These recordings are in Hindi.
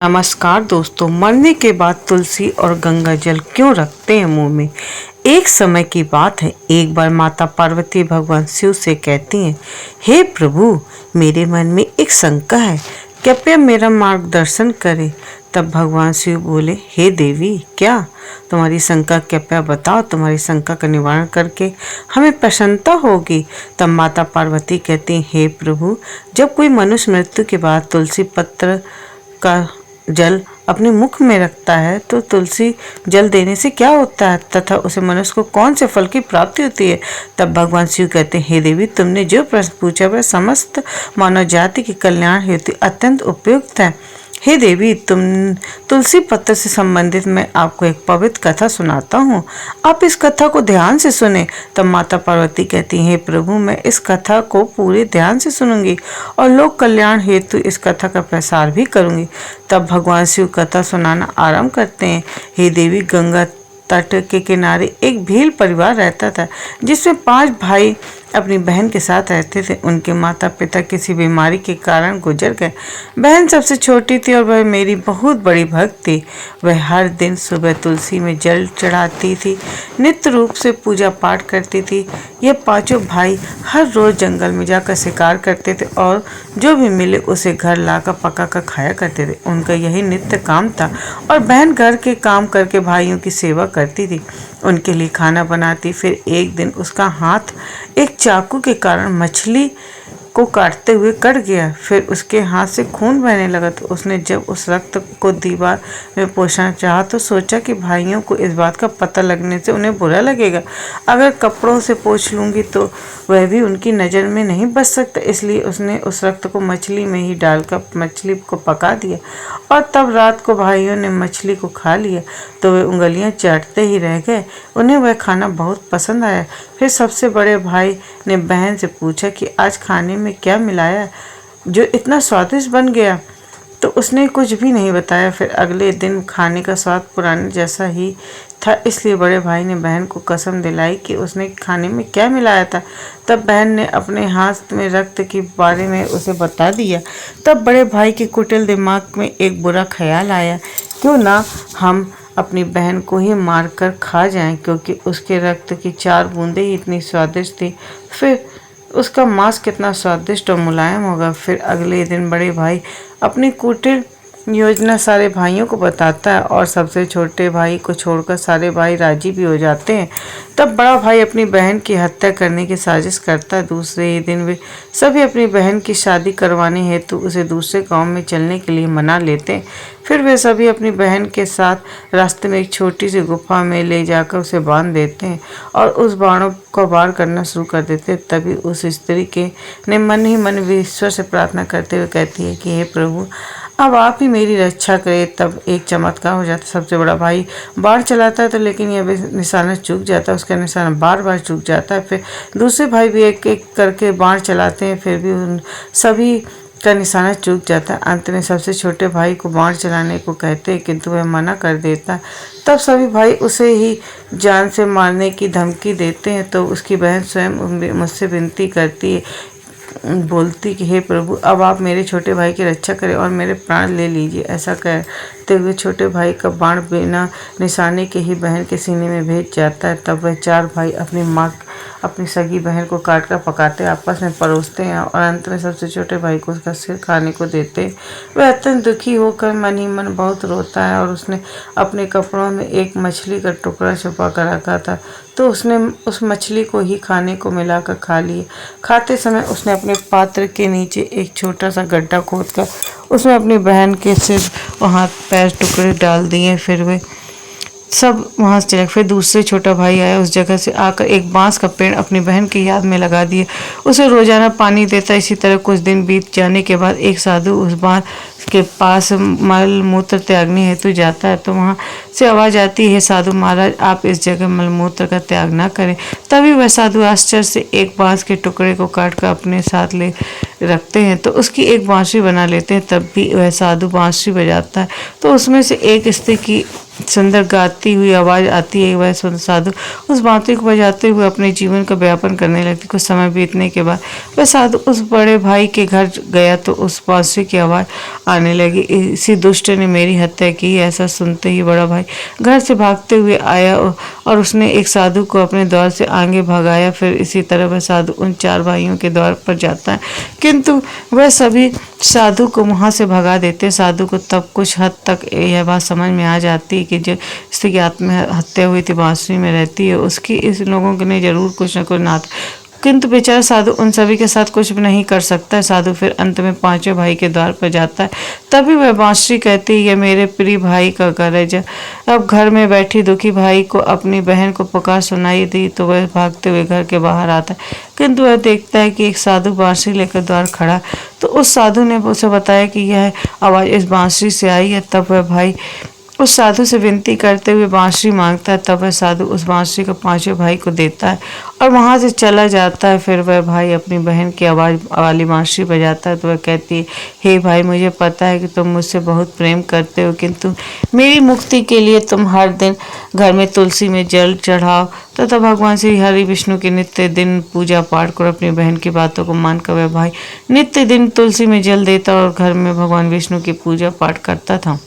नमस्कार दोस्तों। मरने के बाद तुलसी और गंगा जल क्यों रखते हैं मुंह में। एक समय की बात है, एक बार माता पार्वती भगवान शिव से कहती हैं, हे प्रभु, मेरे मन में एक शंका है, कृपया मेरा मार्गदर्शन करें। तब भगवान शिव बोले, हे देवी, क्या तुम्हारी शंका, कृपया बताओ, तुम्हारी शंका का निवारण करके हमें प्रसन्नता होगी। तब माता पार्वती कहती, हे प्रभु, जब कोई मनुष्य मृत्यु के बाद तुलसी पत्र का जल अपने मुख में रखता है तो तुलसी जल देने से क्या होता है तथा उसे मनुष्य को कौन से फल की प्राप्ति होती है। तब भगवान शिव कहते हैं, हे देवी, तुमने जो प्रश्न पूछा वह समस्त मानव जाति के कल्याण हेतु अत्यंत उपयुक्त है। हे देवी, तुम तुलसी पत्र से संबंधित मैं आपको एक पवित्र कथा सुनाता हूँ, आप इस कथा को ध्यान से सुने। तब माता पार्वती कहती हैं, हे प्रभु, मैं इस कथा को पूरे ध्यान से सुनूंगी और लोक कल्याण हेतु इस कथा का प्रसार भी करूंगी। तब भगवान शिव कथा सुनाना आरंभ करते हैं। हे देवी, गंगा तट के किनारे एक भील परिवार रहता था जिसमें 5 भाई अपनी बहन के साथ रहते थे। उनके माता पिता किसी बीमारी के कारण गुजर गए। बहन सबसे छोटी थी और वह मेरी बहुत बड़ी भक्त थी। वह हर दिन सुबह तुलसी में जल चढ़ाती थी, नित्य रूप से पूजा पाठ करती थी। ये 5 भाई हर रोज जंगल में जाकर शिकार करते थे और जो भी मिले उसे घर लाकर पका कर खाया करते थे। उनका यही नित्य काम था और बहन घर के काम करके भाइयों की सेवा करती थी, उनके लिए खाना बनाती। फिर एक दिन उसका हाथ एक चाकू के कारण मछली को काटते हुए कट गया। फिर उसके हाथ से खून बहने लगा तो उसने जब उस रक्त को दीवार में पोंछना चाहा तो सोचा कि भाइयों को इस बात का पता लगने से उन्हें बुरा लगेगा। अगर कपड़ों से पोंछ लूंगी तो वह भी उनकी नज़र में नहीं बच सकता। इसलिए उसने उस रक्त को मछली में ही डालकर मछली को पका दिया और तब रात को भाइयों ने मछली को खा लिया तो वे उंगलियां चाटते ही रह गए। उन्हें वह खाना बहुत पसंद आया। फिर सबसे बड़े भाई ने बहन से पूछा कि आज खाने में क्या मिलाया जो इतना स्वादिष्ट बन गया, तो उसने कुछ भी नहीं बताया। फिर अगले दिन खाने का स्वाद पुराने जैसा ही था, इसलिए बड़े भाई ने बहन को कसम दिलाई कि उसने खाने में क्या मिलाया था। तब बहन ने अपने हाथ में रक्त के बारे में उसे बता दिया। तब बड़े भाई के कुटिल दिमाग में एक बुरा ख्याल आया, क्यों ना हम अपनी बहन को ही मारकर खा जाएं, क्योंकि उसके रक्त की 4 बूंदें ही इतनी स्वादिष्ट थी। फिर उसका मांस कितना स्वादिष्ट और मुलायम होगा। फिर अगले दिन बड़े भाई अपनी कुटिल योजना सारे भाइयों को बताता है और सबसे छोटे भाई को छोड़कर सारे भाई राजी भी हो जाते हैं। तब बड़ा भाई अपनी बहन की हत्या करने की साजिश करता है। दूसरे ही दिन वे सभी अपनी बहन की शादी करवाने हेतु उसे दूसरे गांव में चलने के लिए मना लेते हैं। फिर वे सभी अपनी बहन के साथ रास्ते में एक छोटी सी गुफा में ले जाकर उसे बांध देते हैं और उस बाणों को वार करना शुरू कर देते हैं। तभी उस स्त्री के ने मन ही मन ईश्वर से प्रार्थना करते हुए कहती है कि हे प्रभु, अब आप ही मेरी रक्षा करें। तब एक चमत्कार हो जाता है। सबसे बड़ा भाई बाण चलाता है तो लेकिन यह निशाना चूक जाता है, उसका निशाना बार बार चूक जाता है। फिर दूसरे भाई भी एक एक करके बाण चलाते हैं, फिर भी उन सभी का निशाना चूक जाता है। अंत में सबसे छोटे भाई को बाण चलाने को कहते हैं किंतु वह मना कर देता है। तब सभी भाई उसे ही जान से मारने की धमकी देते हैं। तो उसकी बहन स्वयं मुझसे विनती करती है, बोलती कि हे प्रभु, अब आप मेरे छोटे भाई की रक्षा करें और मेरे प्राण ले लीजिए। ऐसा कहते हुए छोटे भाई का बाण बिना निशाने के ही बहन के सीने में भेज जाता है। तब वह 4 भाई अपनी सगी बहन को काट कर पकाते आपस में परोसते हैं और अंत में सबसे छोटे भाई को उसका सिर खाने को देते हैं। वह अत्यंत दुखी होकर मन ही मन बहुत रोता है और उसने अपने कपड़ों में एक मछली का टुकड़ा छुपा कर रखा था, तो उसने उस मछली को ही खाने को मिलाकर खा लिया। खाते समय उसने अपने पात्र के नीचे एक छोटा सा गड्ढा खोदकर उसमें अपनी बहन के सिर और हाथ पैर टुकड़े डाल दिए। फिर वे सब वहाँ से चले। फिर दूसरे छोटा भाई आया, उस जगह से आकर एक बांस का पेड़ अपनी बहन की याद में लगा दिया, उसे रोजाना पानी देता। इसी तरह कुछ दिन बीत जाने के बाद एक साधु उस बांस के पास मल मूत्र त्यागने हेतु जाता है तो वहाँ से आवाज आती है, साधु महाराज, आप इस जगह मलमूत्र का त्याग ना करें। तभी वह साधु आश्चर्य से एक बांस के टुकड़े को काटकर अपने साथ ले रखते हैं तो उसकी एक बांसुरी बना लेते हैं। तब भी वह साधु बांसुरी बजाता है तो उसमें से एक स्त्री की सुंदर गाती हुई आवाज आती है। वह सुंदर साधु उस बांसुरी को बजाते हुए अपने जीवन का व्यापन करने लगती। कुछ समय बीतने के बाद वह साधु उस बड़े भाई के घर गया तो उस बांसुरी की आवाज आने लगी, इसी दुष्ट ने मेरी हत्या की। ऐसा सुनते ही बड़ा भाई घर से भागते हुए आया और उसने एक साधु को अपने द्वार से आगे भगाया। फिर इसी तरह वह साधु उन 4 भाइयों के द्वार पर जाता है, किंतु वह सभी साधु को वहां से भगा देते। साधु को तब कुछ हद तक यह बात समझ में आ जाती है कि जो स्त्री की आत्महत्या हुई थी बांसुरी में रहती है, उसकी इस लोगों ने जरूर कुछ न कुछ नाथ, किंतु बेचारा साधु उन सभी के साथ कुछ भी नहीं कर सकता है। साधु फिर अंत में 5वें भाई के द्वार पर जाता है। तभी वह बांसुरी कहती है, यह मेरे प्रिय भाई का घर है। अब घर में बैठी दुखी भाई को अपनी बहन को पुकार सुनाई दी तो वह भागते हुए घर के बाहर आता है, किंतु वह देखता है कि एक साधु बांसुरी लेकर द्वार खड़ा। तो उस साधु ने उसे बताया कि यह आवाज इस बांसुरी से आई है। तब वह भाई उस साधु से विनती करते हुए बांसुरी मांगता है। तब वह साधु उस बांसुरी को 5वें भाई को देता है और वहां से चला जाता है। फिर वह भाई अपनी बहन की आवाज वाली बांसुरी बजाता है तो वह कहती है, हे भाई, मुझे पता है कि तुम मुझसे बहुत प्रेम करते हो, किंतु मेरी मुक्ति के लिए तुम हर दिन घर में तुलसी में जल चढ़ाओ तथा भगवान श्री हरि विष्णु की नित्य दिन पूजा पाठ करो। अपनी बहन की बातों को मानकर वह भाई नित्य दिन तुलसी में जल देता और घर में भगवान विष्णु की पूजा पाठ करता था।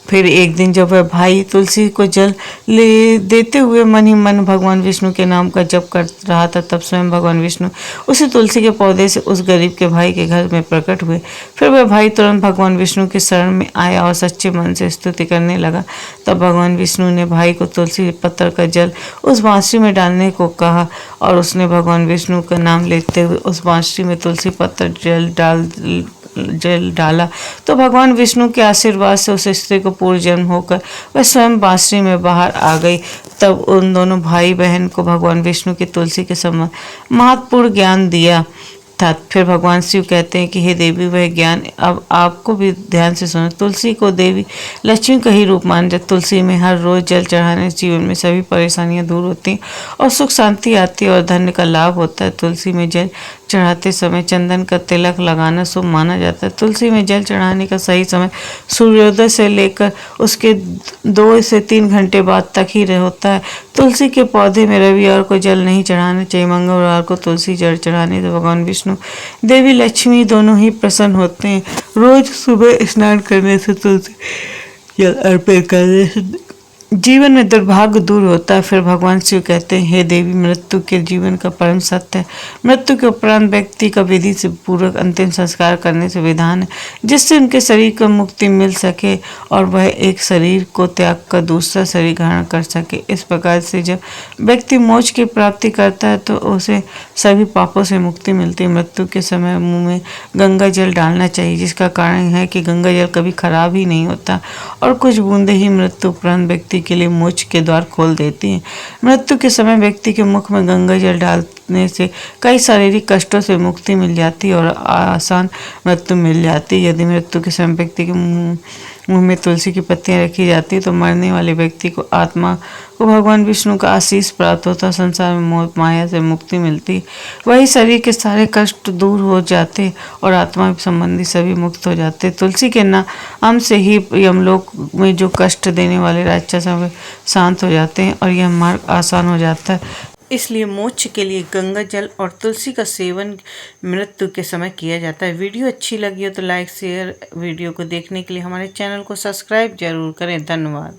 फिर एक दिन जब वह भाई तुलसी को जल ले देते हुए मन ही मन भगवान विष्णु के नाम का जप कर रहा था, तब स्वयं भगवान विष्णु उसी तुलसी के पौधे से उस गरीब के भाई के घर में प्रकट हुए। फिर वह भाई तुरंत भगवान विष्णु के शरण में आया और सच्चे मन से स्तुति करने लगा। तब भगवान विष्णु ने भाई को तुलसी पत्तर का जल उस बांसुरी में डालने को कहा और उसने भगवान विष्णु का नाम लेते हुए उस बांसुरी में तुलसी पत्तर जल डाला तो भगवान विष्णु के आशीर्वाद से उस स्त्री को पूर्व जन्म होकर वह स्वयं बांसुरी में बाहर आ गई। तब उन दोनों भाई बहन को भगवान विष्णु की तुलसी के समान महत्वपूर्ण ज्ञान दिया था। फिर भगवान शिव कहते हैं कि हे देवी, वह ज्ञान अब आपको भी ध्यान से सुनो। तुलसी को देवी लक्ष्मी का ही रूप मान जब तुलसी में हर रोज जल चढ़ाने से जीवन में सभी परेशानियां दूर होती हैं और सुख शांति आती है और धन्य का लाभ होता है। तुलसी में जल चढ़ाते समय चंदन का तिलक लगाना शुभ माना जाता है। तुलसी में जल चढ़ाने का सही समय सूर्योदय से लेकर उसके 2 से 3 घंटे बाद तक ही होता है। तुलसी के पौधे में रविवार को जल नहीं चढ़ाना चाहिए। मंगलवार को तुलसी जल चढ़ाने से भगवान विष्णु देवी लक्ष्मी दोनों ही प्रसन्न होते हैं। रोज सुबह स्नान करने से तुलसी जल अर्पित करने से जीवन में दुर्भाग्य दूर होता है। फिर भगवान शिव कहते हैं, हे देवी, मृत्यु के जीवन का परम सत्य है। मृत्यु के उपरांत व्यक्ति का विधि से पूर्वक अंतिम संस्कार करने से विधान है, जिससे उनके शरीर को मुक्ति मिल सके और वह एक शरीर को त्याग कर दूसरा शरीर ग्रहण कर सके। इस प्रकार से जब व्यक्ति मोक्ष की प्राप्ति करता है तो उसे सभी पापों से मुक्ति मिलती है। मृत्यु के समय मुंह में गंगा जल डालना चाहिए, जिसका कारण है कि गंगा जल कभी खराब ही नहीं होता और कुछ बूंदे ही मृत्यु उपरांत व्यक्ति के लिए मोक्ष के द्वार खोल देती हैं। मृत्यु के समय व्यक्ति के मुख में गंगा जल डालने से कई शारीरिक कष्टों से मुक्ति मिल जाती है और आसान मृत्यु मिल जाती है। यदि मृत्यु के समय व्यक्ति के मुंह में तुलसी की पत्तियां रखी जाती है तो मरने वाले व्यक्ति को आत्मा को भगवान विष्णु का आशीष प्राप्त होता, संसार में मोह माया से मुक्ति मिलती, वही शरीर के सारे कष्ट दूर हो जाते और आत्मा संबंधी सभी मुक्त हो जाते। तुलसी के नाम से ही यमलोक में जो कष्ट देने वाले राक्षस हैं वे शांत हो जाते हैं और यह मार्ग आसान हो जाता है। इसलिए मोक्ष के लिए गंगा जल और तुलसी का सेवन मृत्यु के समय किया जाता है। वीडियो अच्छी लगी हो तो लाइक शेयर, वीडियो को देखने के लिए हमारे चैनल को सब्सक्राइब जरूर करें। धन्यवाद।